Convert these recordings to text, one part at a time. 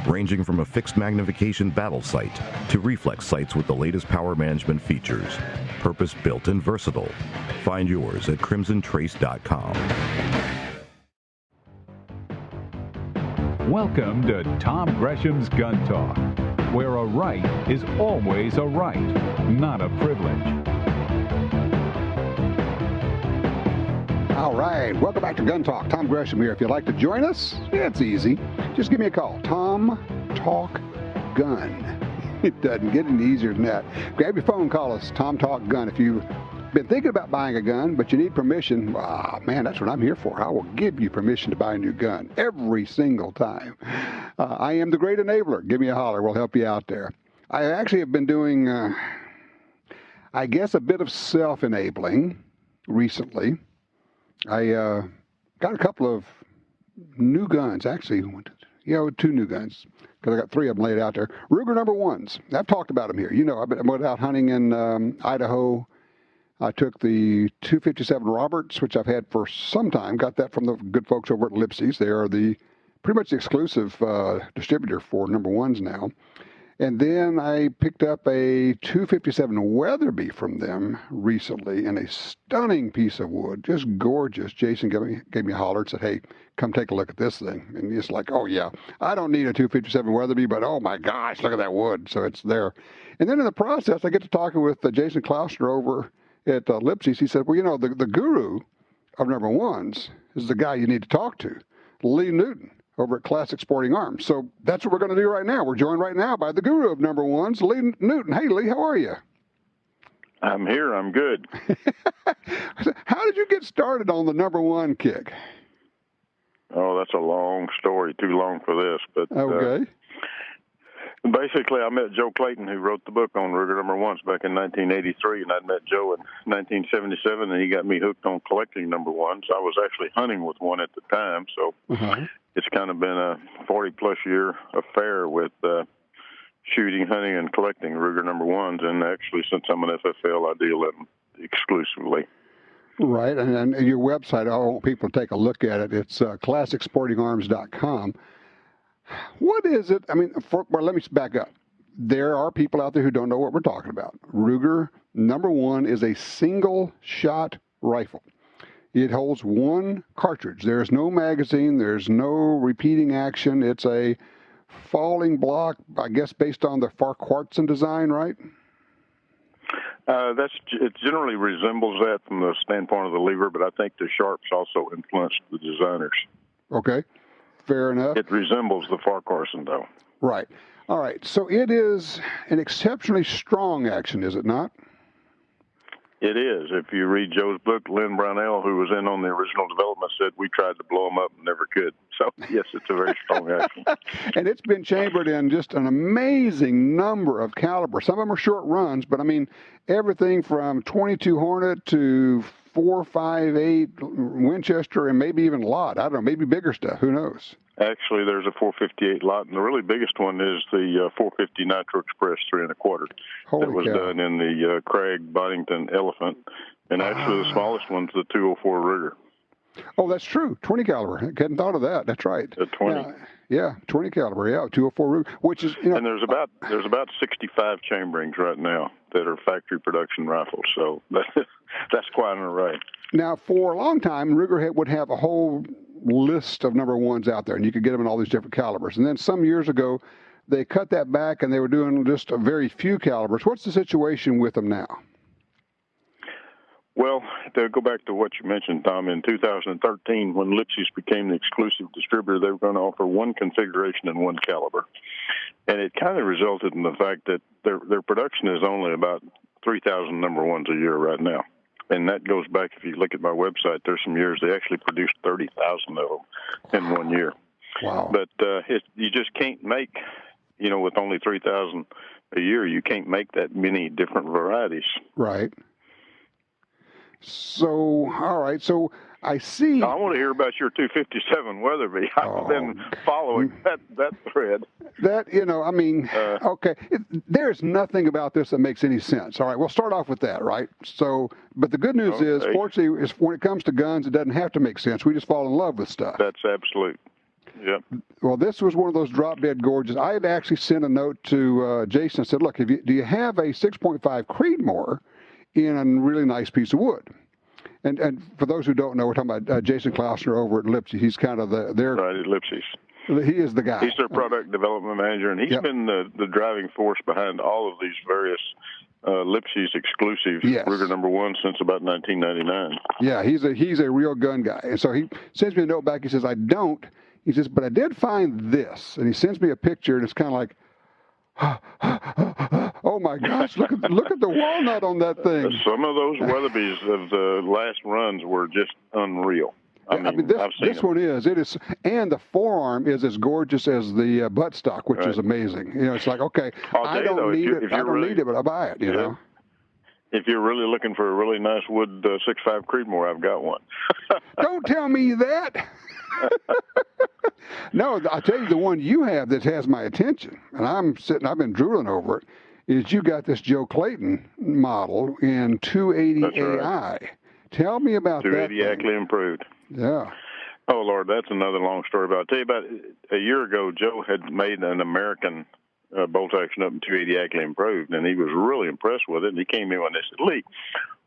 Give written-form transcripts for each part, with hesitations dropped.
ranging from a fixed magnification battle sight to reflex sights with the latest power management features. Purpose-built and versatile. Find yours at crimsontrace.com. Welcome to Tom Gresham's Gun Talk, where a right is always a right, not a privilege. All right, welcome back to Gun Talk. Tom Gresham here. If you'd like to join us, it's easy. Just give me a call. Tom Talk Gun. It doesn't get any easier than that. Grab your phone, call us, Tom Talk Gun. If you've been thinking about buying a gun, but you need permission, man, that's what I'm here for. I will give you permission to buy a new gun every single time. I am the great enabler. Give me a holler. We'll help you out there. I actually have been doing, I guess, a bit of self-enabling recently. I got a couple of new guns, actually, two new guns, because I got three of them laid out there. Ruger number ones. I've talked about them here. You know, I went out hunting in Idaho. I took the 257 Roberts, which I've had for some time. Got that from the good folks over at Lipsy's. They are pretty much the exclusive distributor for number ones now. And then I picked up a 257 Weatherby from them recently, and a stunning piece of wood, just gorgeous. Jason gave me a holler and said, "Hey, come take a look at this thing." And it's like, oh yeah, I don't need a 257 Weatherby, but oh my gosh, look at that wood. So it's there. And then in the process, I get to talking with Jason Klausner over at Lipsy's. He said, well, you know, the guru of number ones is the guy you need to talk to, Lee Newton, over at Classic Sporting Arms. So that's what we're going to do right now. We're joined right now by the guru of number ones, Lee Newton. Hey, Lee, how are you? I'm here. I'm good. How did you get started on the number one kick? Oh, that's a long story. Too long for this. But okay. Basically, I met Joe Clayton, who wrote the book on Ruger number ones back in 1983, and I'd met Joe in 1977, and he got me hooked on collecting number ones. I was actually hunting with one at the time, so it's kind of been a 40-plus year affair with shooting, hunting, and collecting Ruger number ones, and actually, since I'm an FFL, I deal in them exclusively. Right, and your website, I want people to take a look at it. It's classicsportingarms.com. What is it? I mean, well, let me back up. There are people out there who don't know what we're talking about. Ruger number one is a single-shot rifle. It holds one cartridge. There's no magazine. There's no repeating action. It's a falling block, I guess, based on the Farquharson design, right? It generally resembles that from the standpoint of the lever, but I think the sharps also influenced the designers. Okay. Fair enough. It resembles the Farquharson, though. Right. All right. So it is an exceptionally strong action, is it not? It is. If you read Joe's book, Lynn Brownell, who was in on the original development, said we tried to blow them up and never could. So, yes, it's a very strong action. And it's been chambered in just an amazing number of calibers. Some of them are short runs, but, I mean, everything from 22 Hornet to 4.58 Winchester and maybe even Lot. I don't know, maybe bigger stuff. Who knows? Actually, there's a 458 Lot, and the really biggest one is the 450 Nitro Express 3 1/4. That was done in the Craig Boddington Elephant, and actually the smallest one's the 204 Ruger. Oh, that's true. 20 caliber. I hadn't thought of that. That's right. The 20. Yeah, 20 caliber. Yeah, 204 Ruger, which is, you know. And there's about 65 chamberings right now that are factory production rifles. So that's quite an array. Now, for a long time, Ruger would have a whole list of number ones out there, and you could get them in all these different calibers. And then some years ago, they cut that back, and they were doing just a very few calibers. What's the situation with them now? Well, to go back to what you mentioned, Tom, in 2013, when Lipsy's became the exclusive distributor, they were going to offer one configuration and one caliber. And it kind of resulted in the fact that their production is only about 3,000 number ones a year right now. And that goes back, if you look at my website, there's some years they actually produced 30,000 of them in 1 year. Wow. But you just can't make, with only 3,000 a year, you can't make that many different varieties. Right. So, all right. So I see. I want to hear about your 257 Weatherby. I've been following that thread. Okay. There's nothing about this that makes any sense. All right. We'll start off with that, right? So, but the good news is, fortunately, when it comes to guns, it doesn't have to make sense. We just fall in love with stuff. That's absolute. Yep. Well, this was one of those drop dead gorgeous. I had actually sent a note to Jason and said, look, do you have a 6.5 Creedmoor in a really nice piece of wood? And for those who don't know, we're talking about Jason Klausner over at Lipsy. He's kind of their right at Lipsy's. He is the guy. He's their product development manager, and he's been the driving force behind all of these various Lipsy's exclusive Ruger #1 since about 1999. Yeah, he's a real gun guy. And so he sends me a note back. He says, he says, but I did find this. And he sends me a picture, and it's kind of like, oh my gosh, look at the walnut on that thing. Some of those Weatherbys of the last runs were just unreal. I mean this one is. It is, and the forearm is as gorgeous as the buttstock, which is amazing. You know, it's like, okay, I don't need it, but I buy it. You know. If you're really looking for a really nice wood 6.5 Creedmoor, I've got one. Don't tell me that. No, I tell you, the one you have that has my attention, and I've been drooling over it, is you got this Joe Clayton model in 280 That's AI. Right. Tell me about 280 that. 280 actually improved. Yeah. Oh, Lord, that's another long story. But I'll tell you about a year ago, Joe had made an American bolt action up in 280 actually improved, and he was really impressed with it. And he came in and they said, Lee,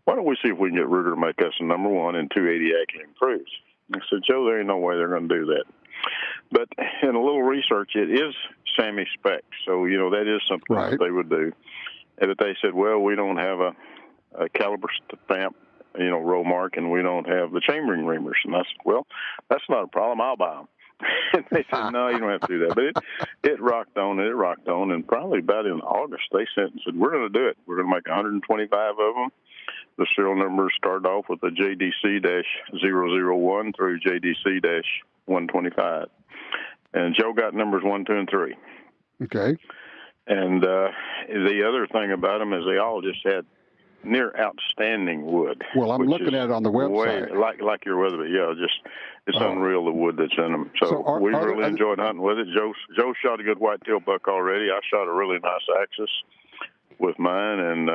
why don't we see if we can get Ruger to make us a #1 in 280 actually improves? I said, Joe, there ain't no way they're going to do that. But in a little research, it is SAMI spec, so, you know, that is something that they would do. But they said, well, we don't have a caliber stamp, you know, row mark, and we don't have the chambering reamers. And I said, well, that's not a problem. I'll buy them. And they said, no, you don't have to do that. But it rocked on, and probably about in August, they sent and said, we're going to do it. We're going to make 125 of them. The serial numbers started off with the JDC-001 through JDC-125. And Joe got numbers 1, 2, and 3. Okay. And the other thing about them is they all just had near outstanding wood. Well, I'm looking at it on the website. Like your Weatherby, it's unreal the wood that's in them. So we really enjoyed hunting with it. Joe shot a good whitetail buck already. I shot a really nice axis with mine, and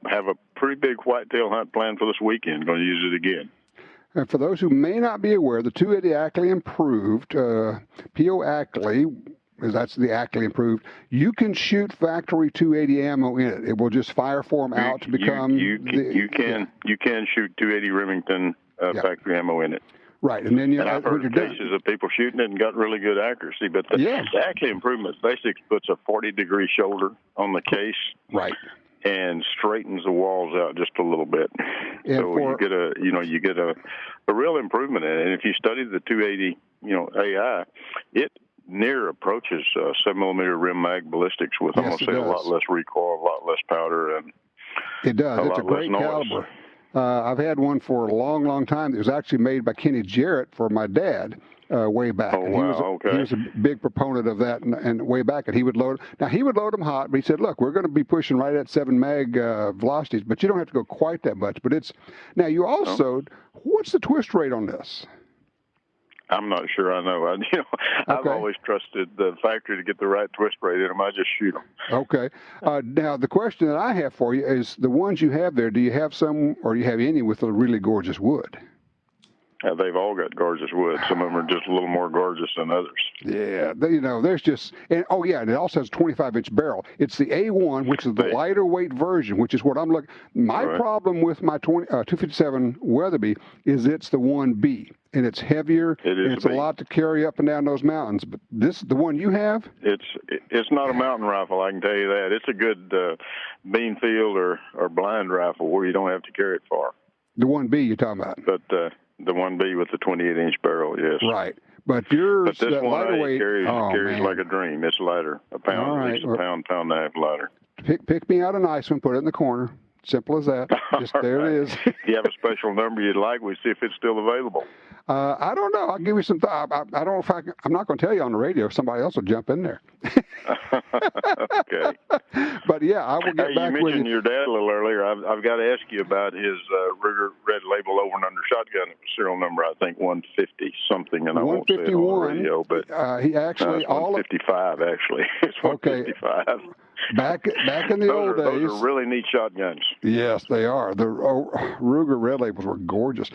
have a pretty big whitetail hunt planned for this weekend. Going to use it again. And for those who may not be aware, the 280 Ackley Improved, P.O. Ackley, that's the Ackley Improved, you can shoot factory 280 ammo in it. It will just fire form out to become... You can shoot 280 Remington factory ammo in it. Right, and then I've heard cases of people shooting it and got really good accuracy, but the Ackley Improvement basically puts a 40-degree shoulder on the case. Right. And straightens the walls out just a little bit, so you get a real improvement in it. And if you study the 280, AI, it near approaches 7mm rim mag ballistics with, I'm going to say, a lot less recoil, a lot less powder, and it does. It's a great caliber. I've had one for a long, long time. It was actually made by Kenny Jarrett for my dad. Way back. Oh, wow. He was a big proponent of that, and way back, and he would load them hot, but he said, look, we're going to be pushing right at 7 mag velocities, but you don't have to go quite that much. But now you also, what's the twist rate on this? I'm not sure I know. I've always trusted the factory to get the right twist rate in them. I just shoot them. Okay. Now, the question that I have for you is the ones you have there, do you have some, or do you have any with a really gorgeous wood? They've all got gorgeous wood. Some of them are just a little more gorgeous than others. Yeah, there's just, and it also has a 25-inch barrel. It's the A1, which is the lighter weight version, which is what I'm looking. My problem with my 257 Weatherby is it's the 1B, and it's heavier. It's a lot to carry up and down those mountains. But the one you have? It's not a mountain rifle, I can tell you that. It's a good bean field or blind rifle where you don't have to carry it far. The 1B you're talking about? But the 1B with the 28-inch barrel, yes. Right. But yours, this one lighter weight carries like a dream. It's lighter, a pound, a pound and a half lighter. Pick me out a nice one, put it in the corner. Simple as that. Just there it is. Do you have a special number you'd like? We'll see if it's still available. I don't know. I'll give you some thought. I don't know if I'm not going to tell you on the radio. Somebody else will jump in there. Okay. But yeah, I will get back with you. You mentioned your dad a little earlier. I've got to ask you about his Ruger Red Label over and under shotgun. It was serial number, I think, 150 something, and I won't say it on the radio, but he actually 155 actually. It's 155. Okay. Back in the old days. Those are really neat shotguns. Yes, they are. The Ruger Red Labels were gorgeous.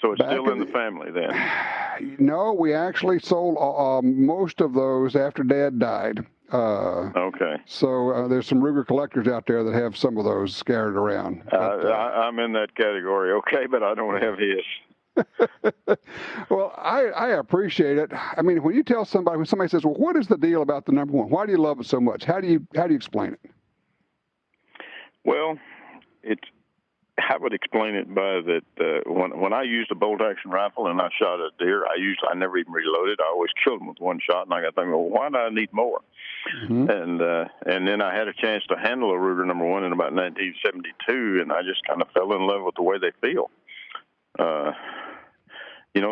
So it's still in the family then? No, we actually sold most of those after Dad died. Okay. So there's some Ruger collectors out there that have some of those scattered around. I'm in that category, okay, but I don't have his. Well, I appreciate it. I mean, when somebody says, well, what is the deal about the number one? Why do you love it so much? How do you explain it? Well, I would explain it by that when I used a bolt-action rifle and I shot a deer, I never even reloaded. I always killed them with one shot, and I got thinking, well, why do I need more? Mm-hmm. And then I had a chance to handle a Ruger number one in about 1972, and I just kind of fell in love with the way they feel.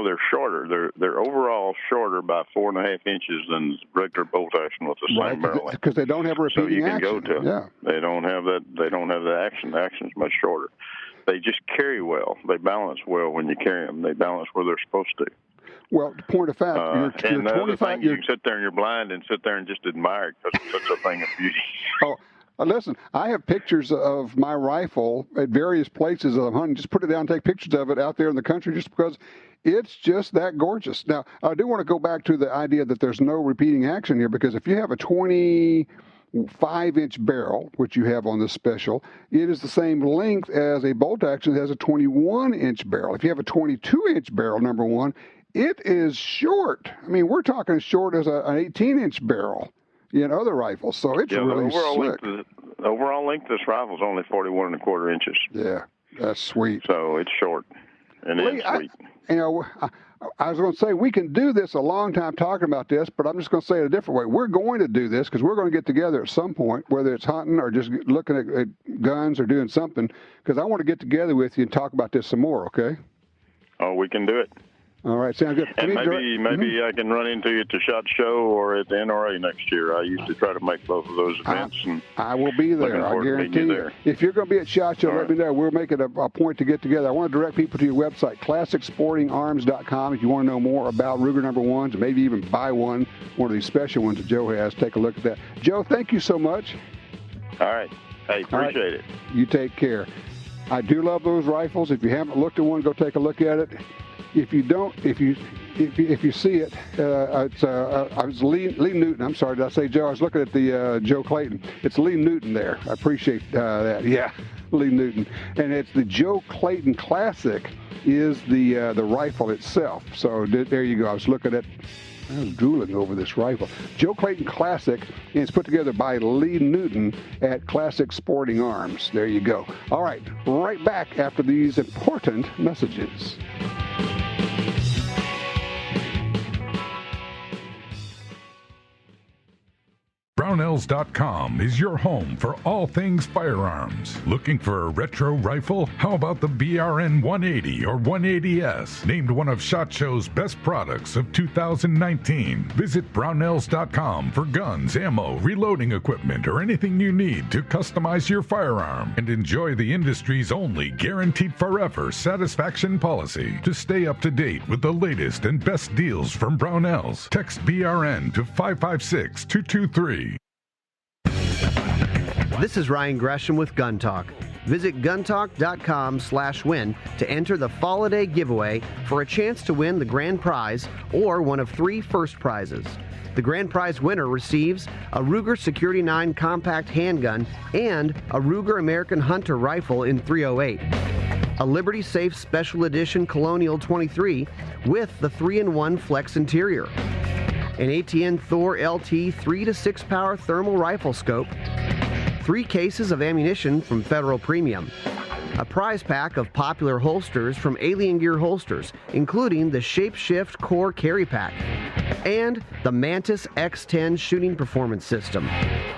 They're shorter. They're overall shorter by 4.5 inches than regular bolt action with the same barrel. Because they don't have repeating so you can action. Go to. Yeah. They don't have that. They don't have the action. The action's much shorter. They just carry well. They balance well when you carry them. They balance where they're supposed to. Well, point of fact, you're 25. You can sit there and you're blind and sit there and just admire it because it's such a thing of beauty. Listen, I have pictures of my rifle at various places that I'm hunting. Just put it down and take pictures of it out there in the country just because it's just that gorgeous. Now, I do want to go back to the idea that there's no repeating action here, because if you have a 25-inch barrel, which you have on this special, it is the same length as a bolt action that has a 21-inch barrel. If you have a 22-inch barrel, number one, it is short. I mean, we're talking as short as an 18-inch barrel in other rifles, so it's really slick. The overall length of this rifle is only 41.25 inches. Yeah, that's sweet. So it's short, and it's sweet. I was going to say, we can do this a long time talking about this, but I'm just going to say it a different way. We're going to do this because we're going to get together at some point, whether it's hunting or just looking at guns or doing something, because I want to get together with you and talk about this some more, okay? Oh, we can do it. All right, sounds good. And maybe I can run into you at the SHOT Show or at the NRA next year. I used to try to make both of those events. I will be there, I guarantee you. If you're going to be at SHOT Show, let me know. We'll make it a point to get together. I want to direct people to your website, ClassicSportingArms.com. If you want to know more about Ruger number ones, and maybe even buy one of these special ones that Joe has, take a look at that. Joe, thank you so much. All right. Hey, appreciate it. You take care. I do love those rifles. If you haven't looked at one, go take a look at it. If you don't, if you see it, I was Lee Newton. I'm sorry, did I say Joe? I was looking at the Joe Clayton. It's Lee Newton there. I appreciate that. Yeah, Lee Newton, and it's the Joe Clayton Classic is the rifle itself. So there you go. I was looking at. I was drooling over this rifle. Joe Clayton Classic, and it's put together by Lee Newton at Classic Sporting Arms. There you go. All right, right back after these important messages. Brownells.com is your home for all things firearms. Looking for a retro rifle? How about the BRN 180 or 180S? Named one of SHOT Show's best products of 2019. Visit Brownells.com for guns, ammo, reloading equipment, or anything you need to customize your firearm. And enjoy the industry's only guaranteed forever satisfaction policy. To stay up to date with the latest and best deals from Brownells, text BRN to 556-223. This is Ryan Gresham with Gun Talk. Visit guntalk.com/win to enter the Fall-A-Day giveaway for a chance to win the grand prize or one of 3 first prizes. The grand prize winner receives a Ruger Security 9 compact handgun and a Ruger American Hunter rifle in .308. A Liberty Safe Special Edition Colonial 23 with the 3-in-1 Flex interior. An ATN Thor LT 3 to 6 power thermal rifle scope. 3 cases of ammunition from Federal Premium. A prize pack of popular holsters from Alien Gear Holsters, including the Shapeshift Core Carry Pack. And the Mantis X10 Shooting Performance System.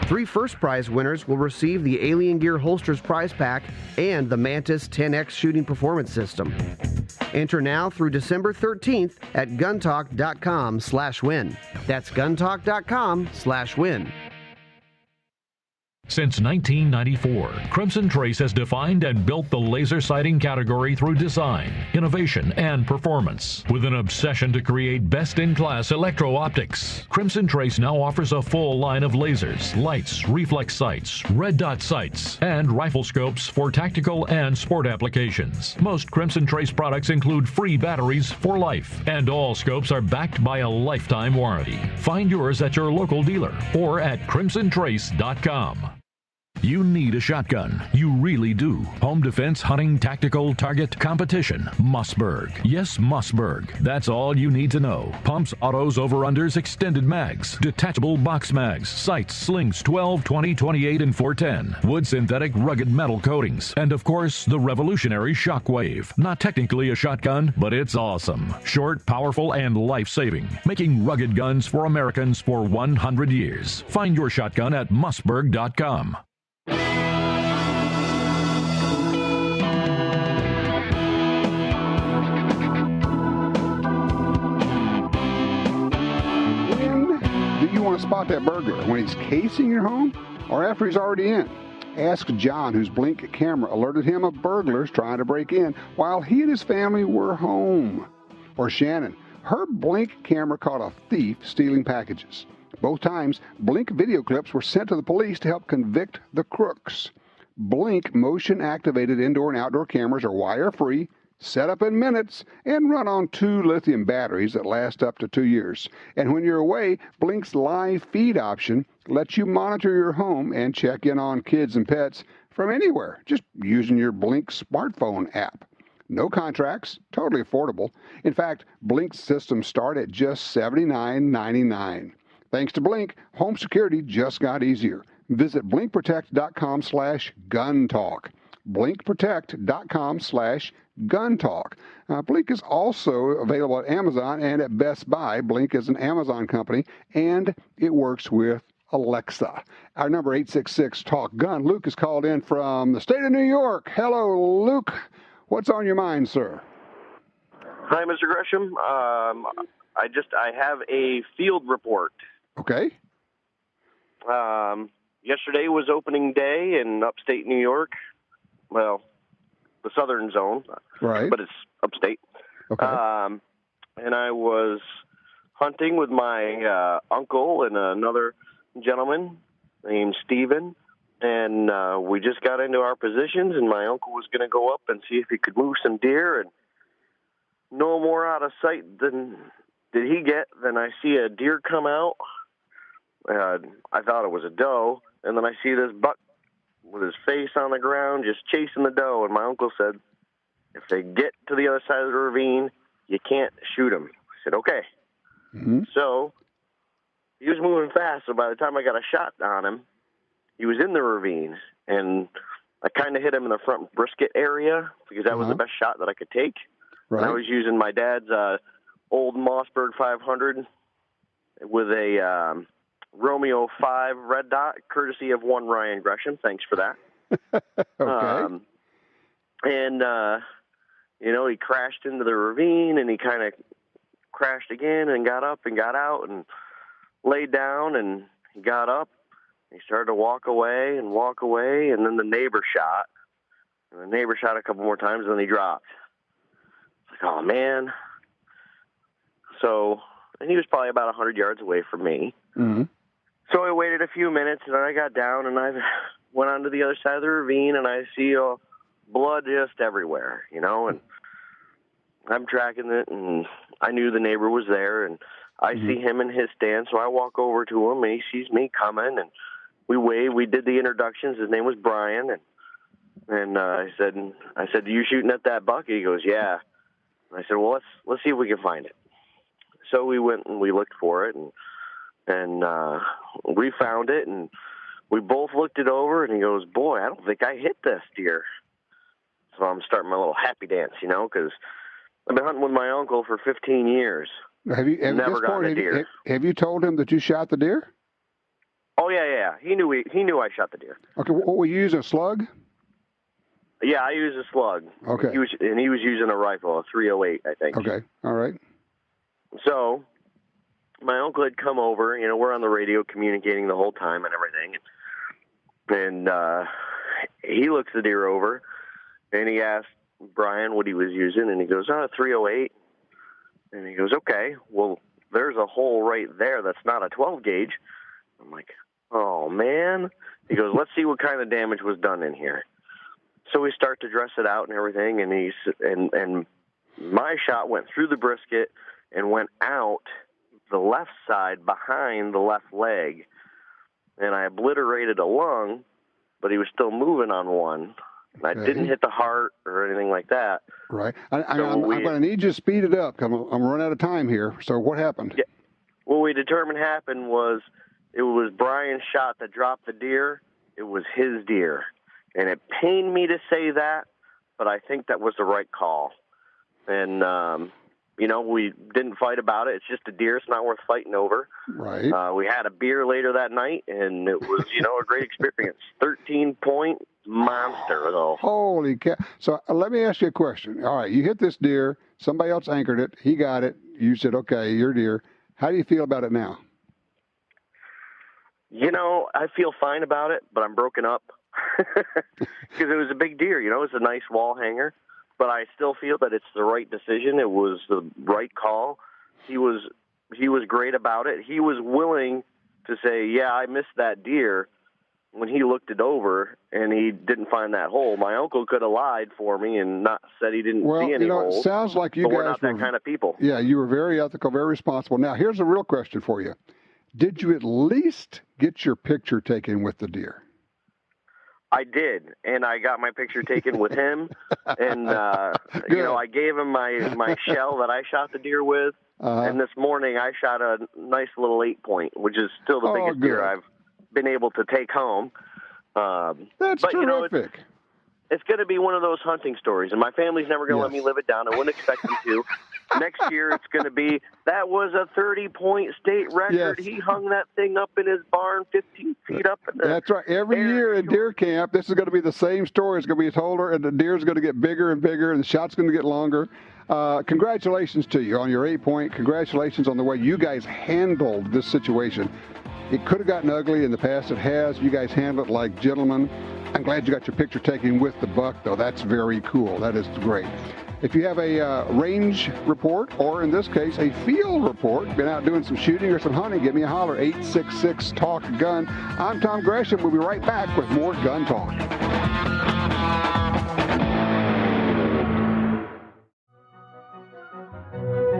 3 first prize winners will receive the Alien Gear Holsters prize pack and the Mantis 10X Shooting Performance System. Enter now through December 13th at guntalk.com/win. That's guntalk.com/win. Since 1994, Crimson Trace has defined and built the laser sighting category through design, innovation, and performance. With an obsession to create best-in-class electro-optics, Crimson Trace now offers a full line of lasers, lights, reflex sights, red dot sights, and rifle scopes for tactical and sport applications. Most Crimson Trace products include free batteries for life, and all scopes are backed by a lifetime warranty. Find yours at your local dealer or at crimsontrace.com. You need a shotgun. You really do. Home defense, hunting, tactical, target, competition. Mossberg. Yes, Mossberg. That's all you need to know. Pumps, autos, over-unders, extended mags, detachable box mags, sights, slings, 12, 20, 28, and 410. Wood synthetic, rugged metal coatings. And of course, the revolutionary Shockwave. Not technically a shotgun, but it's awesome. Short, powerful, and life-saving. Making rugged guns for Americans for 100 years. Find your shotgun at mossberg.com. Do you want to spot that burglar? When he's casing your home or after he's already in? Ask John, whose Blink camera alerted him of burglars trying to break in while he and his family were home. Or Shannon, her Blink camera caught a thief stealing packages. Both times, Blink video clips were sent to the police to help convict the crooks. Blink motion-activated indoor and outdoor cameras are wire-free, set up in minutes, and run on 2 lithium batteries that last up to 2 years. And when you're away, Blink's live feed option lets you monitor your home and check in on kids and pets from anywhere, just using your Blink smartphone app. No contracts, totally affordable. In fact, Blink's systems start at just $79.99. Thanks to Blink, home security just got easier. Visit blinkprotect.com/guntalk. blinkprotect.com/guntalk. Blink is also available at Amazon and at Best Buy. Blink is an Amazon company, and it works with Alexa. Our number 866-TALK-GUN. Luke is called in from the state of New York. Hello, Luke. What's on your mind, sir? Hi, Mr. Gresham. I have a field report. Okay. Yesterday was opening day in upstate New York. Well, the southern zone. Right. But it's upstate. Okay. And I was hunting with my uncle and another gentleman named Steven. And we just got into our positions, and my uncle was going to go up and see if he could move some deer. And no more out of sight than did he get than I see a deer come out. I thought it was a doe, and then I see this buck with his face on the ground just chasing the doe, and my uncle said, if they get to the other side of the ravine, you can't shoot them. I said, okay. Mm-hmm. So he was moving fast, so by the time I got a shot on him, he was in the ravine, and I kind of hit him in the front brisket area because that was the best shot that I could take. Right. And I was using my dad's old Mossberg 500 with a Romeo 5 red dot, courtesy of one Ryan Gresham. Thanks for that. Okay. He crashed into the ravine, and he kind of crashed again and got up and got out and laid down, and he got up. He started to walk away, and then the neighbor shot. And the neighbor shot a couple more times, and then he dropped. It's like, oh, man. So, and he was probably about 100 yards away from me. Mm-hmm. So I waited a few minutes, and then I got down, and I went on to the other side of the ravine, and I see blood just everywhere, and I'm tracking it, and I knew the neighbor was there, and I see him in his stand, so I walk over to him, and he sees me coming, and we waved. We did the introductions. His name was Brian, and I said, "You shooting at that buck?" He goes, "Yeah." And I said, "Well, let's see if we can find it." So we went and we looked for it, and we found it, and we both looked it over, and he goes, "Boy, I don't think I hit this deer." So I'm starting my little happy dance, because I've been hunting with my uncle for 15 years. Have you never gotten a deer? Have you told him that you shot the deer? Oh yeah. He knew I shot the deer. Okay, what were you using, a slug? Yeah, I used a slug. Okay. He was using a rifle, a .308, I think. Okay, all right. So my uncle had come over. We're on the radio communicating the whole time and everything. And he looks the deer over, and he asked Brian what he was using, and he goes, 308. And he goes, okay, well, there's a hole right there that's not a 12 gauge. I'm like, oh, man. He goes, let's see what kind of damage was done in here. So we start to dress it out and everything, and my shot went through the brisket and went out the left side behind the left leg, and I obliterated a lung, but he was still moving on one. And I didn't hit the heart or anything like that. Right. I'm going to need you to speed it up. I'm running out of time here. So what happened? Yeah. What we determined happened was it was Brian's shot that dropped the deer. It was his deer. And it pained me to say that, but I think that was the right call. And, we didn't fight about it. It's just a deer. It's not worth fighting over. Right. We had a beer later that night, and it was, a great experience. 13-point monster, though. Holy cow. So let me ask you a question. All right, you hit this deer. Somebody else anchored it. He got it. You said, okay, your deer. How do you feel about it now? I feel fine about it, but I'm broken up. Because it was a big deer, it was a nice wall hanger, but I still feel that it's the right decision. It was the right call. He was great about it. He was willing to say, yeah, I missed that deer when he looked it over and he didn't find that hole. My uncle could have lied for me and not said he didn't see any holes. It sounds like you but guys we're not that kind of people. Yeah, you were very ethical, very responsible. Now, here's a real question for you. Did you at least get your picture taken with the deer? I did, and I got my picture taken with him, and I gave him my shell that I shot the deer with, and this morning I shot a nice little 8-point, which is still the biggest deer I've been able to take home. That's terrific. It's going to be one of those hunting stories, and my family's never going to let me live it down. I wouldn't expect them to. Next year, it's going to be, that was a 30-point state record. Yes. He hung that thing up in his barn 15 feet up. That's right. Every year in deer camp, this is going to be the same story. It's going to be told, and the deer's going to get bigger and bigger, and the shot's going to get longer. Congratulations to you on your 8-point. Congratulations on the way you guys handled this situation. It could have gotten ugly in the past. It has. You guys handled it like gentlemen. I'm glad you got your picture taken with the buck, though. That's very cool. That is great. If you have a range report, or in this case, a field report, been out doing some shooting or some hunting, give me a holler, 866-TALK-GUN. I'm Tom Gresham. We'll be right back with more Gun Talk.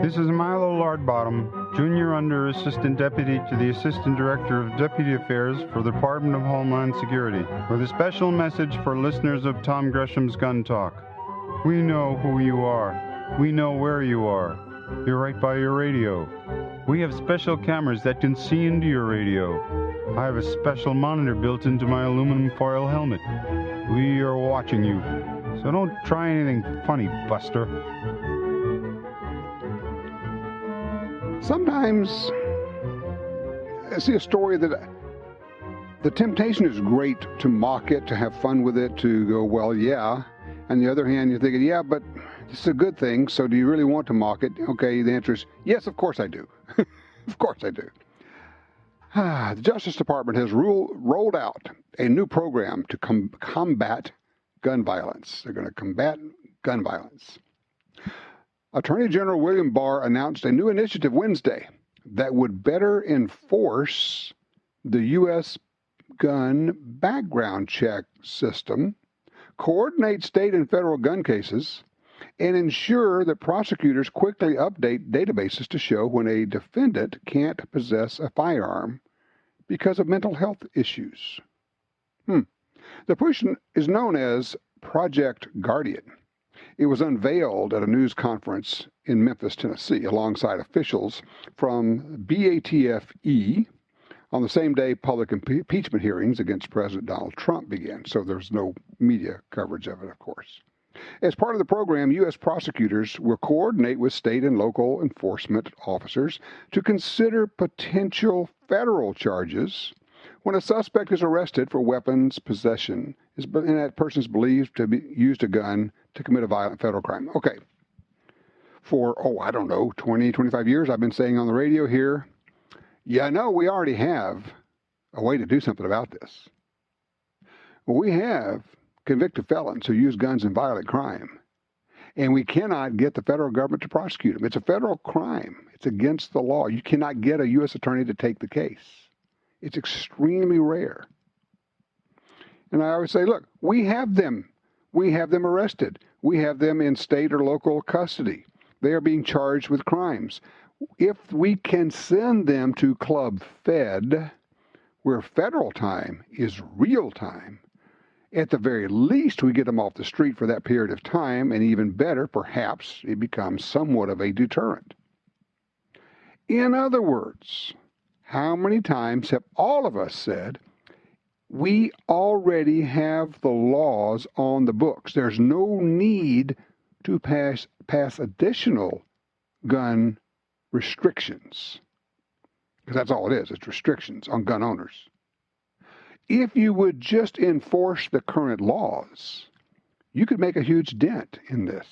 This is Milo Lardbottom, Junior Under Assistant Deputy to the Assistant Director of Deputy Affairs for the Department of Homeland Security, with a special message for listeners of Tom Gresham's Gun Talk. We know who you are. We know where you are. You're right by your radio. We have special cameras that can see into your radio. I have a special monitor built into my aluminum foil helmet. We are watching you. So don't try anything funny, Buster. Sometimes I see a story that the temptation is great to mock it, to have fun with it, to go, well, yeah. On the other hand, you're thinking, yeah, but it's a good thing, so do you really want to mock it? Okay, the answer is, yes, of course I do. Of course I do. The Justice Department has rolled out a new program to combat gun violence. They're going to combat gun violence. Attorney General William Barr announced a new initiative Wednesday that would better enforce the U.S. gun background check system, coordinate state and federal gun cases, and ensure that prosecutors quickly update databases to show when a defendant can't possess a firearm because of mental health issues. The push is known as Project Guardian. It was unveiled at a news conference in Memphis, Tennessee, alongside officials from BATF-E on the same day public impeachment hearings against President Donald Trump began. So there's no media coverage of it, of course. As part of the program, U.S. prosecutors will coordinate with state and local enforcement officers to consider potential federal charges when a suspect is arrested for weapons possession and that person is believed to have used a gun to commit a violent federal crime. Okay. For, 20, 25 years, I've been saying on the radio here, yeah, no, we already have a way to do something about this. We have convicted felons who use guns in violent crime, and we cannot get the federal government to prosecute them. It's a federal crime. It's against the law. You cannot get a U.S. attorney to take the case. It's extremely rare. And I always say, look, we have them. We have them arrested. We have them in state or local custody. They are being charged with crimes. If we can send them to Club Fed, where federal time is real time, at the very least, we get them off the street for that period of time, and even better, perhaps it becomes somewhat of a deterrent. In other words, how many times have all of us said, we already have the laws on the books. There's no need to pass additional gun restrictions, because that's all it is. It's restrictions on gun owners. If you would just enforce the current laws, you could make a huge dent in this.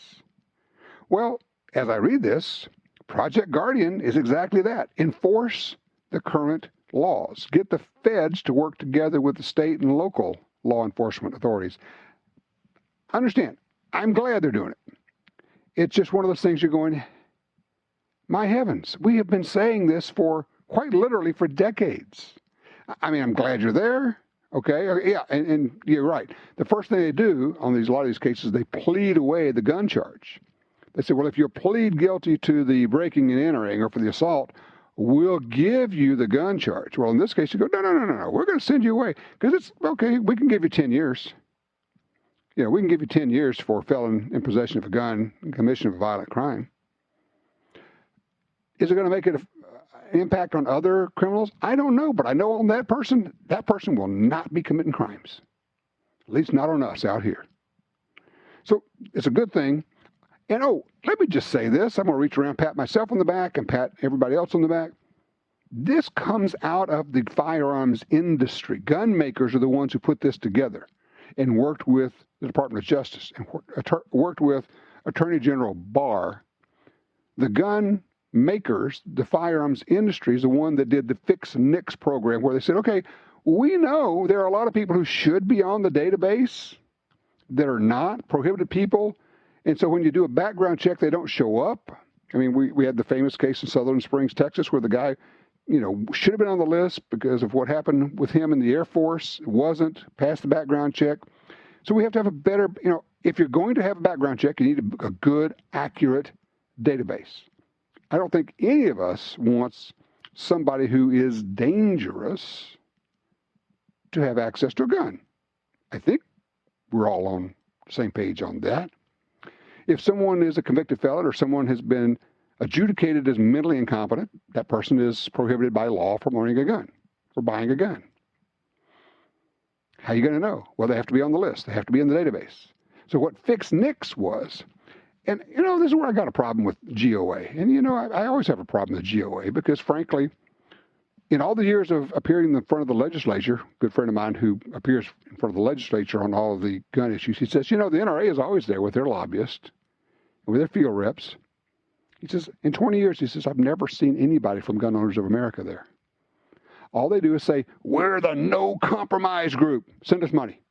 Well, as I read this, Project Guardian is exactly that. Enforce the current laws. Get the feds to work together with the state and local law enforcement authorities. Understand, I'm glad they're doing it. It's just one of those things you're going, my heavens, we have been saying this for quite literally for decades. I mean, I'm glad you're there. Okay, yeah, and you're right. The first thing they do on a lot of these cases, they plead away the gun charge. They say, well, if you plead guilty to the breaking and entering or for the assault, we'll give you the gun charge. Well, in this case, you go, no, we're going to send you away because it's okay. We can give you 10 years. Yeah, we can give you 10 years for felon in possession of a gun and commission of a violent crime. Is it going to make it an impact on other criminals? I don't know, but I know on that person will not be committing crimes. At least not on us out here. So it's a good thing. And let me just say this. I'm going to reach around, pat myself on the back, and pat everybody else on the back. This comes out of the firearms industry. Gun makers are the ones who put this together and worked with the Department of Justice and worked with Attorney General Barr. The gun makers, the firearms industry, is the one that did the Fix NICS program, where they said, okay, we know there are a lot of people who should be on the database that are not, prohibited people. And so when you do a background check, they don't show up. I mean, we had the famous case in Sutherland Springs, Texas, where the guy, should have been on the list because of what happened with him in the Air Force. It wasn't, passed the background check. So we have to have a better, if you're going to have a background check, you need a good, accurate database. I don't think any of us wants somebody who is dangerous to have access to a gun. I think we're all on the same page on that. If someone is a convicted felon or someone has been adjudicated as mentally incompetent, that person is prohibited by law from owning a gun, or buying a gun. How are you going to know? Well, they have to be on the list. They have to be in the database. So what Fix NICS was, and this is where I got a problem with GOA. And I always have a problem with GOA because, frankly, in all the years of appearing in front of the legislature, a good friend of mine who appears in front of the legislature on all of the gun issues, he says, the NRA is always there with their lobbyists, with their field reps. He says, in 20 years, he says, I've never seen anybody from Gun Owners of America there. All they do is say, we're the no compromise group. Send us money.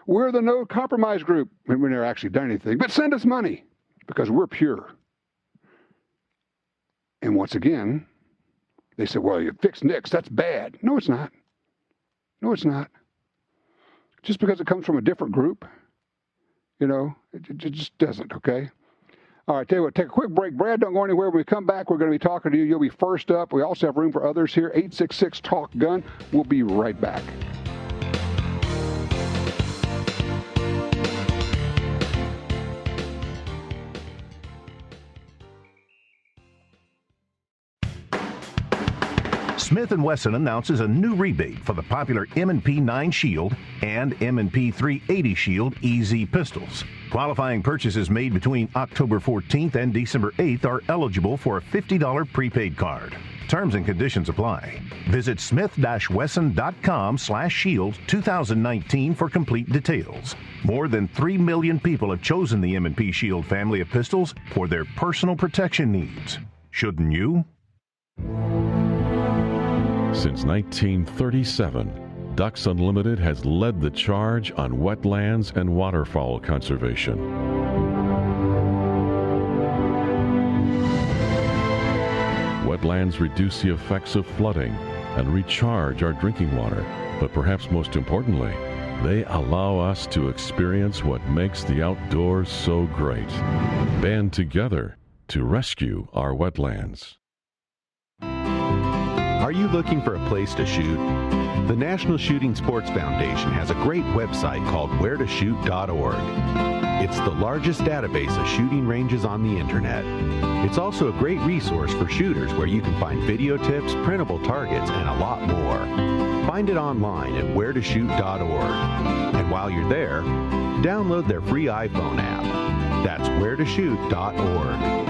We're the no compromise group. We never actually done anything, but send us money because we're pure. And once again, they said, well, you Fix NICS, that's bad. No, it's not. No, it's not. Just because it comes from a different group, it just doesn't, okay? All right, tell you what, take a quick break. Brad, don't go anywhere. When we come back, we're going to be talking to you. You'll be first up. We also have room for others here. 866-TALK-GUN. We'll be right back. Smith & Wesson announces a new rebate for the popular M&P 9 Shield and M&P 380 Shield EZ pistols. Qualifying purchases made between October 14th and December 8th are eligible for a $50 prepaid card. Terms and conditions apply. Visit smith-wesson.com/shield 2019 for complete details. More than 3 million people have chosen the M&P Shield family of pistols for their personal protection needs. Shouldn't you? Since 1937, Ducks Unlimited has led the charge on wetlands and waterfowl conservation. Wetlands reduce the effects of flooding and recharge our drinking water, but perhaps most importantly, they allow us to experience what makes the outdoors so great. Band together to rescue our wetlands. Are you looking for a place to shoot? The National Shooting Sports Foundation has a great website called wheretoshoot.org. It's the largest database of shooting ranges on the internet. It's also a great resource for shooters where you can find video tips, printable targets, and a lot more. Find it online at wheretoshoot.org. And while you're there, download their free iPhone app. That's wheretoshoot.org.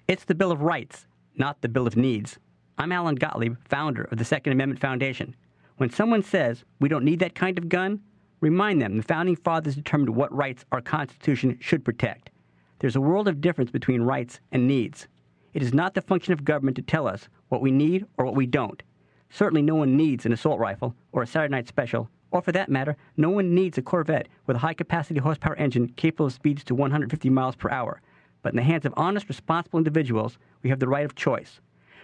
It's the Bill of Rights, not the Bill of Needs. I'm Alan Gottlieb, founder of the Second Amendment Foundation. When someone says we don't need that kind of gun, remind them the Founding Fathers determined what rights our Constitution should protect. There's a world of difference between rights and needs. It is not the function of government to tell us what we need or what we don't. Certainly no one needs an assault rifle or a Saturday Night Special, or for that matter, no one needs a Corvette with a high-capacity horsepower engine capable of speeds to 150 miles per hour. But in the hands of honest, responsible individuals, we have the right of choice.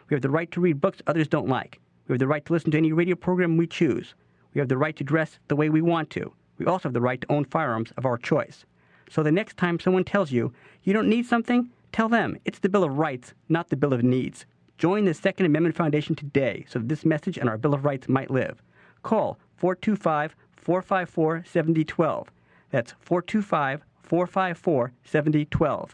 We have the right to read books others don't like. We have the right to listen to any radio program we choose. We have the right to dress the way we want to. We also have the right to own firearms of our choice. So the next time someone tells you you don't need something, tell them it's the Bill of Rights, not the Bill of Needs. Join the Second Amendment Foundation today so that this message and our Bill of Rights might live. Call 425-454-7012. That's 425-454-7012.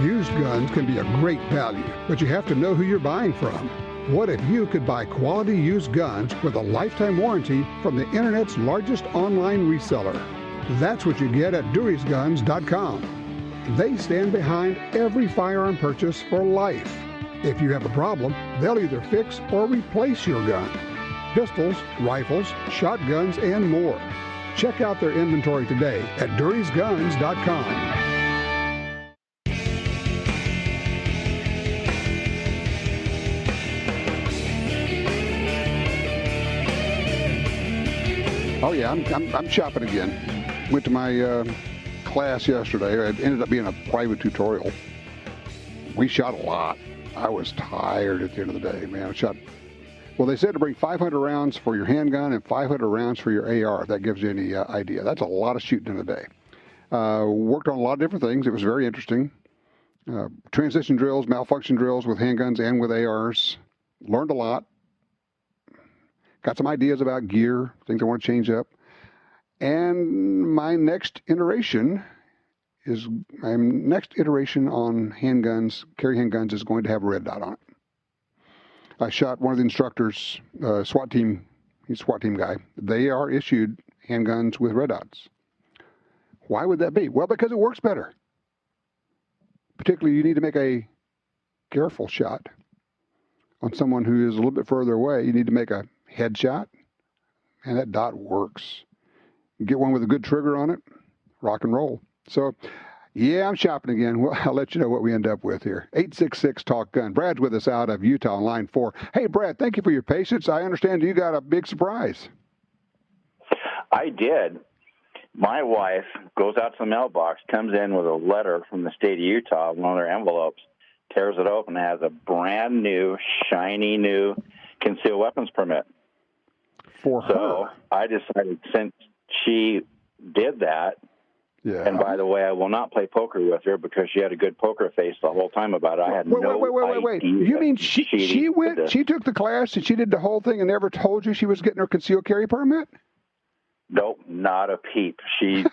Used guns can be a great value, but you have to know who you're buying from. What if you could buy quality used guns with a lifetime warranty from the Internet's largest online reseller? That's what you get at Dewey'sGuns.com. They stand behind every firearm purchase for life. If you have a problem, they'll either fix or replace your gun. Pistols, rifles, shotguns, and more. Check out their inventory today at Dewey'sGuns.com. Oh yeah, I'm shopping again. Went to my class yesterday. It ended up being a private tutorial. We shot a lot. I was tired at the end of the day, man. I shot. Well, they said to bring 500 rounds for your handgun and 500 rounds for your AR. If that gives you any idea. That's a lot of shooting in a day. Worked on a lot of different things. It was very interesting. Transition drills, malfunction drills with handguns and with ARs. Learned a lot. Got some ideas about gear, things I want to change up. And my next iteration on handguns, carry handguns, is going to have a red dot on it. I shot one of the instructors, SWAT team, he's a SWAT team guy. They are issued handguns with red dots. Why would that be? Well, because it works better. Particularly, you need to make a careful shot on someone who is a little bit further away. You need to make a headshot, and that dot works. You get one with a good trigger on it, rock and roll. So, yeah, I'm shopping again. Well, I'll let you know what we end up with here. 866-TALK-GUN. Brad's with us out of Utah on line 4. Hey, Brad, thank you for your patience. I understand you got a big surprise. I did. My wife goes out to the mailbox, comes in with a letter from the state of Utah, one of their envelopes, tears it open, and has a brand new, shiny new concealed weapons permit. For her. So I decided, since she did that, yeah. And by the way, I will not play poker with her because she had a good poker face the whole time about it. I had no Wait. You mean she took the class and she did the whole thing and never told you she was getting her concealed carry permit? Nope, not a peep. She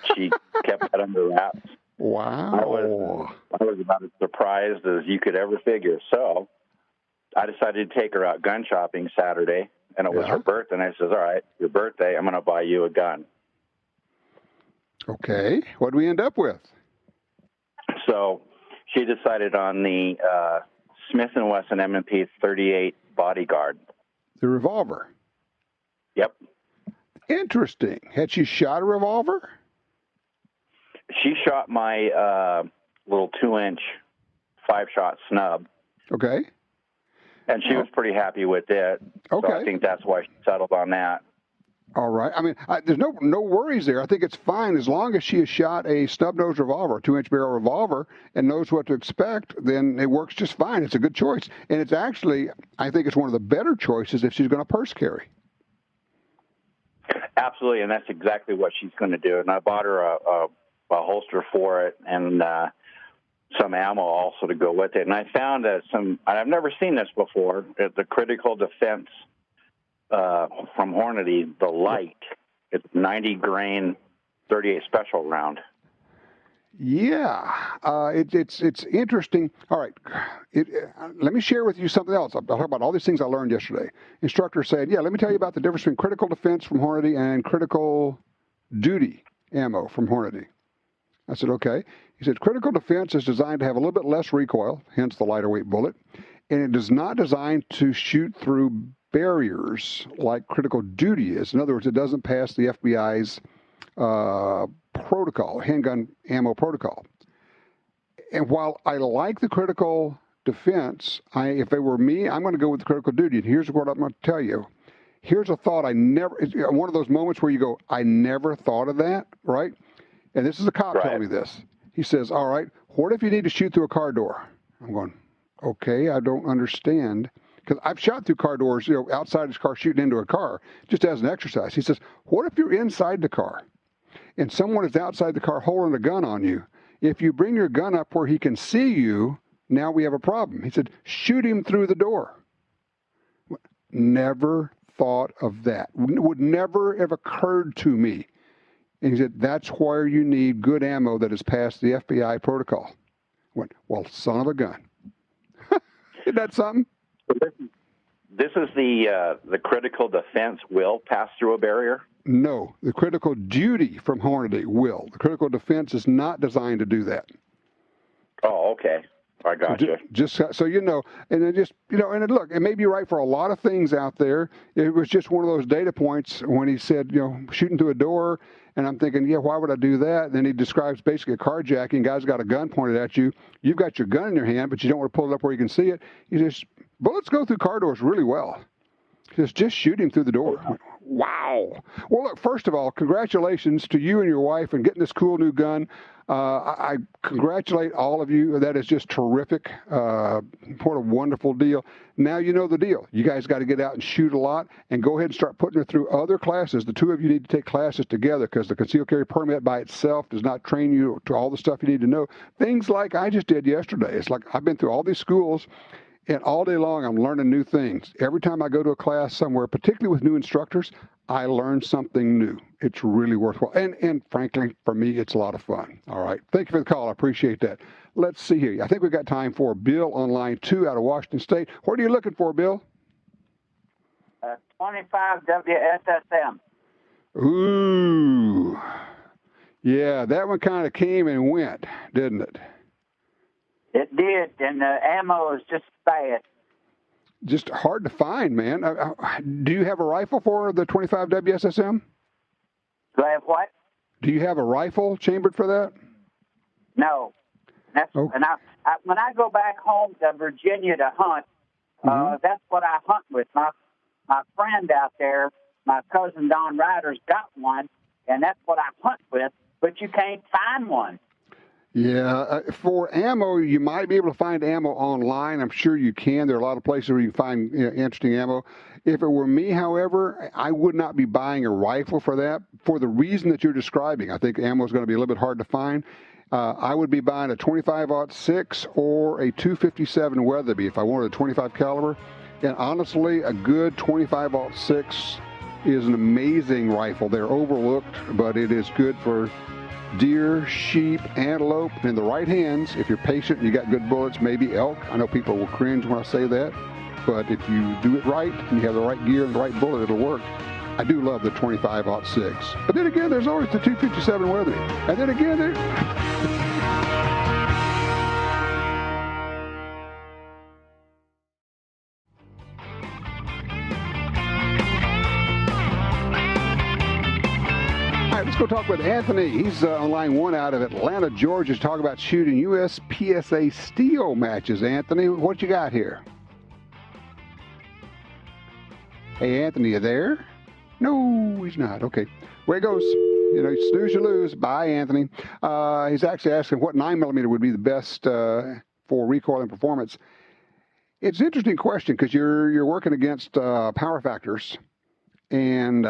kept that under wraps. Wow. I was about as surprised as you could ever figure. So I decided to take her out gun shopping Saturday, and it was her birthday. And I says, all right, your birthday, I'm going to buy you a gun. Okay. What do we end up with? So she decided on the Smith & Wesson M&P 38 Bodyguard. The revolver? Yep. Interesting. Had she shot a revolver? She shot my little 2-inch 5-shot snub. Okay. And she was pretty happy with it. Okay. So I think that's why she settled on that. All right. I mean, there's no worries there. I think it's fine as long as she has shot a snub-nose revolver, a 2-inch barrel revolver, and knows what to expect. Then it works just fine. It's a good choice, and it's actually, I think, it's one of the better choices if she's going to purse carry. Absolutely, and that's exactly what she's going to do. And I bought her a holster for it and some ammo also to go with it. And I found that I've never seen this before, the critical defense from Hornady, the light. It's 90 grain 38 special round. Yeah, it's interesting. All right, let me share with you something else. I'll talk about all these things I learned yesterday. Instructor said, yeah, let me tell you about the difference between critical defense from Hornady and critical duty ammo from Hornady. I said, okay. He said, critical defense is designed to have a little bit less recoil, hence the lighter weight bullet, and it is not designed to shoot through barriers like critical duty is. In other words, it doesn't pass the FBI's protocol, handgun ammo protocol. And while I like the critical defense, if it were me, I'm going to go with the critical duty. And here's what I'm going to tell you. Here's a thought one of those moments where you go, I never thought of that, right? And this is a cop telling me this. He says, all right, what if you need to shoot through a car door? I'm going, okay, I don't understand. Because I've shot through car doors, outside his car, shooting into a car, just as an exercise. He says, what if you're inside the car and someone is outside the car holding a gun on you? If you bring your gun up where he can see you, now we have a problem. He said, shoot him through the door. Never thought of that. Would never have occurred to me. And he said, that's where you need good ammo that has passed the FBI protocol. I went, well, son of a gun. Isn't that something? This is the critical defense will pass through a barrier? No, the critical duty from Hornady will. The critical defense is not designed to do that. Oh, okay. I got you. Just so you know, and then and look, it may be right for a lot of things out there. It was just one of those data points when he said, shooting through a door, and I'm thinking, yeah, why would I do that? And then he describes basically a carjacking. Guy's got a gun pointed at you. You've got your gun in your hand, but you don't want to pull it up where you can see it. He says, bullets go through car doors really well. He says, just shoot him through the door. Wow. Well, look, first of all, congratulations to you and your wife on getting this cool new gun. I congratulate all of you. That is just terrific. What a wonderful deal. Now you know the deal. You guys got to get out and shoot a lot and go ahead and start putting her through other classes. The two of you need to take classes together because the concealed carry permit by itself does not train you to all the stuff you need to know. Things like I just did yesterday. It's like I've been through all these schools, and all day long I'm learning new things. Every time I go to a class somewhere, particularly with new instructors, I learn something new. It's really worthwhile. And frankly, for me, it's a lot of fun. All right. Thank you for the call. I appreciate that. Let's see here. I think we've got time for Bill on line 2 out of Washington State. What are you looking for, Bill? 25 WSSM. Ooh. Yeah, that one kind of came and went, didn't it? It did, and the ammo is just bad. Just hard to find, man. Do you have a rifle for the 25 WSSM? Do I have what? Do you have a rifle chambered for that? No. And when I go back home to Virginia to hunt, that's what I hunt with. My friend out there, my cousin Don Ryder's got one, and that's what I hunt with, but you can't find one. Yeah, for ammo, you might be able to find ammo online. I'm sure you can. There are a lot of places where you can find interesting ammo. If it were me, however, I would not be buying a rifle for that for the reason that you're describing. I think ammo is going to be a little bit hard to find. I would be buying a 25-06 or a 257 Weatherby if I wanted a 25 caliber. And honestly, a good 25-06 is an amazing rifle. They're overlooked, but it is good for deer, sheep, antelope, in the right hands. If you're patient and you got good bullets, maybe elk. I know people will cringe when I say that, but if you do it right and you have the right gear and the right bullet, it'll work. I do love the 25-06. But then again, there's always the 257 Weatherby. And then again, let's go talk with Anthony. He's on line 1 out of Atlanta, Georgia, to talk about shooting USPSA steel matches. Anthony, what you got here? Hey, Anthony, you there? No, he's not. Okay. Way it goes. You know, snooze, you lose. Bye, Anthony. He's actually asking what 9mm would be the best for recoil and performance. It's an interesting question because you're working against power factors. And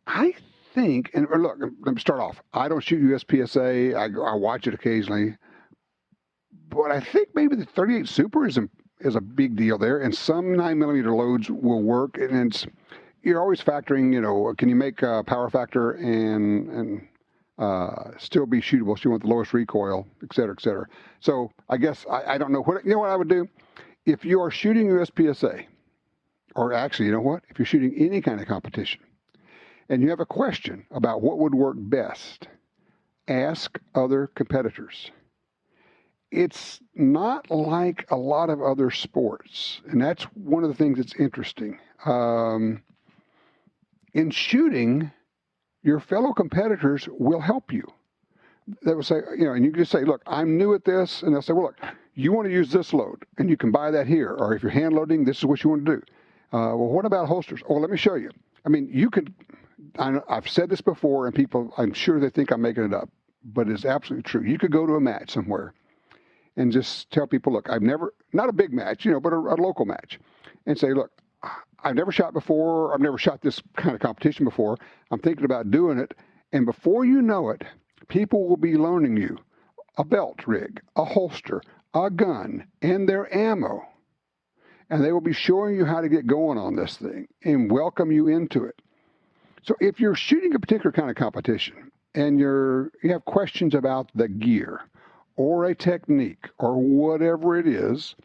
I think, and look, let me start off. I don't shoot USPSA. I watch it occasionally. But I think maybe the 38 Super is a big deal there. And some 9mm loads will work. And you're always factoring, you know, can you make a power factor and still be shootable? So you want the lowest recoil, et cetera, et cetera. So I guess I don't know what I would do if you are shooting USPSA, or actually, you know what? If you're shooting any kind of competition and you have a question about what would work best, ask other competitors. It's not like a lot of other sports, and that's one of the things that's interesting. In shooting, your fellow competitors will help you. They will say, you know, and you can just say, look, I'm new at this. And they'll say, well, look, you want to use this load, and you can buy that here. Or if you're hand loading, this is what you want to do. Well, what about holsters? Oh, let me show you. I mean, you could, I've said this before, and people, I'm sure they think I'm making it up, but it's absolutely true. You could go to a match somewhere and just tell people, look, I've never, not a big match, you know, but a local match, and say, look, I've never shot before. I've never shot this kind of competition before. I'm thinking about doing it. And before you know it, people will be loaning you a belt rig, a holster, a gun, and their ammo. And they will be showing you how to get going on this thing and welcome you into it. So if you're shooting a particular kind of competition and you have questions about the gear or a technique or whatever it is,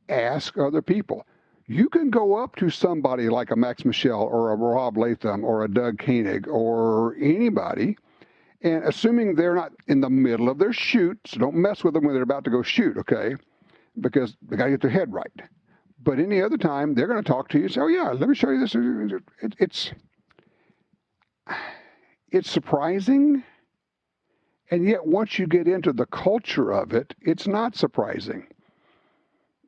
ask other people. You can go up to somebody like a Max Michel or a Rob Latham or a Doug Koenig or anybody, and assuming they're not in the middle of their shoot, so don't mess with them when they're about to go shoot, okay? Because they got to get their head right. But any other time, they're going to talk to you and say, oh, yeah, let me show you this. It's surprising, and yet once you get into the culture of it, it's not surprising.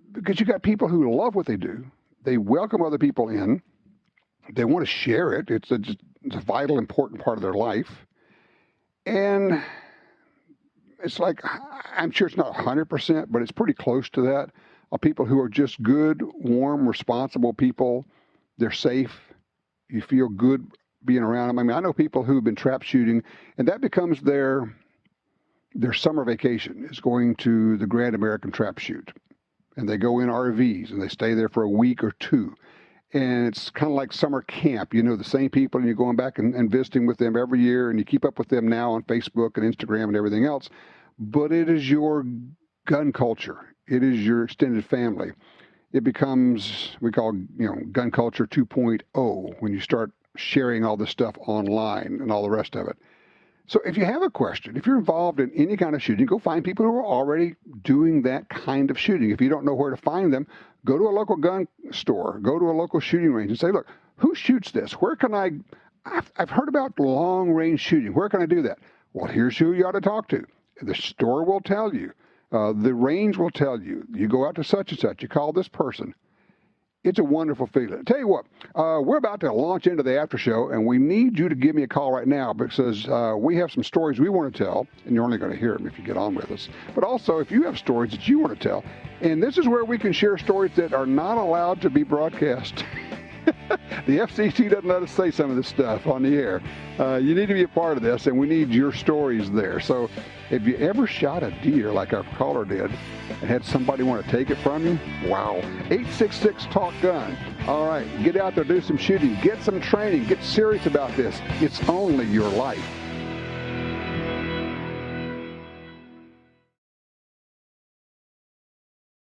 Because you got people who love what they do. They welcome other people in. They want to share it. It's a vital, important part of their life. And it's like, I'm sure it's not 100%, but it's pretty close to that. Of people who are just good, warm, responsible people. They're safe. You feel good being around them. I mean, I know people who've been trap shooting, and that becomes their summer vacation, is going to the Grand American Trap Shoot. And they go in RVs, and they stay there for a week or two. And it's kind of like summer camp. You know the same people, and you're going back and visiting with them every year, and you keep up with them now on Facebook and Instagram and everything else. But it is your gun culture. It is your extended family. It becomes, we call, gun culture 2.0 when you start sharing all this stuff online and all the rest of it. So if you have a question, if you're involved in any kind of shooting, go find people who are already doing that kind of shooting. If you don't know where to find them, go to a local gun store, go to a local shooting range and say, look, who shoots this? Where can I've heard about long range shooting. Where can I do that? Well, here's who you ought to talk to. The store will tell you. The range will tell you. You go out to such and such. You call this person. It's a wonderful feeling. Tell you what, we're about to launch into the after show, and we need you to give me a call right now because we have some stories we want to tell, and you're only going to hear them if you get on with us. But also, if you have stories that you want to tell, and this is where we can share stories that are not allowed to be broadcast. The FCC doesn't let us say some of this stuff on the air. You need to be a part of this, and we need your stories there. So if you ever shot a deer like our caller did and had somebody want to take it from you, wow. 866-TALK-GUN. All right, get out there, do some shooting, get some training, get serious about this. It's only your life.